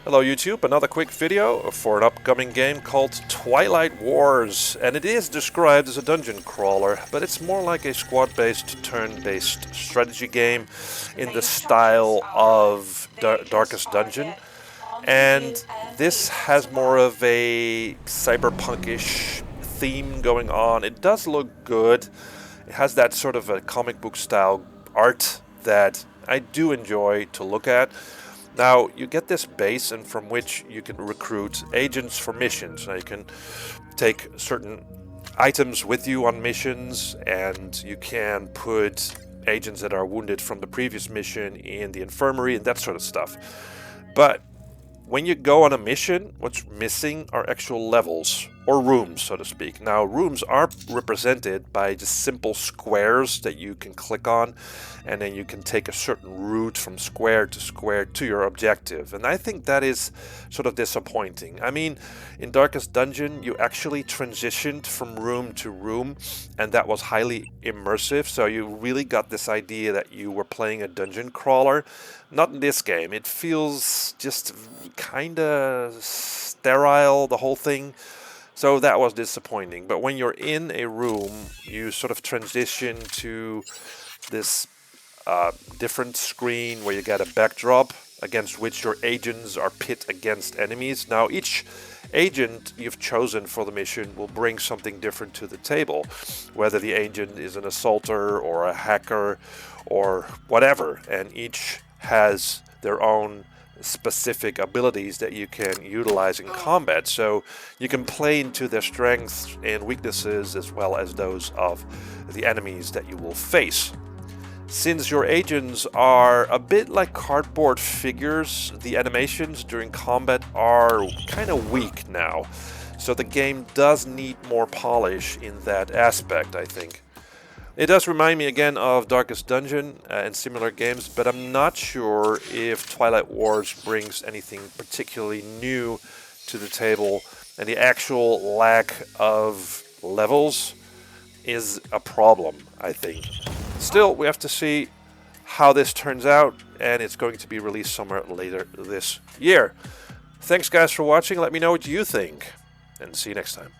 Hello YouTube, another quick video for an upcoming game called Twilight Wars, and it is described as a dungeon crawler, but it's more like a squad-based, turn-based strategy game in the style of Darkest Dungeon, and this has more of a cyberpunkish theme going on. It does look good. It has that sort of a comic book style art that I do enjoy to look at. Now, you get this base, and from which you can recruit agents for missions. Now, you can take certain items with you on missions, and you can put agents that are wounded from the previous mission in the infirmary and that sort of stuff. But when you go on a mission, what's missing are actual levels, or rooms, so to speak. Now, rooms are represented by just simple squares that you can click on, and then you can take a certain route from square to your objective. And I think that is sort of disappointing. I mean, in Darkest Dungeon, you actually transitioned from room to room, and that was highly immersive. So you really got this idea that you were playing a dungeon crawler. Not in this game. It feels just kind of sterile, the whole thing. So that was disappointing. But when you're in a room, you sort of transition to this different screen where you get a backdrop against which your agents are pit against enemies. Now, each agent you've chosen for the mission will bring something different to the table, whether the agent is an assaulter or a hacker or whatever, and each has their own specific abilities that you can utilize in combat, so you can play into their strengths and weaknesses as well as those of the enemies that you will face. Since your agents are a bit like cardboard figures, the animations during combat are kind of weak now, so the game does need more polish in that aspect, I think. It does remind me again of Darkest Dungeon and similar games, but I'm not sure if Twilight Wars brings anything particularly new to the table, and the actual lack of levels is a problem, I think. Still, we have to see how this turns out, and it's going to be released somewhere later this year. Thanks guys for watching, let me know what you think, and see you next time.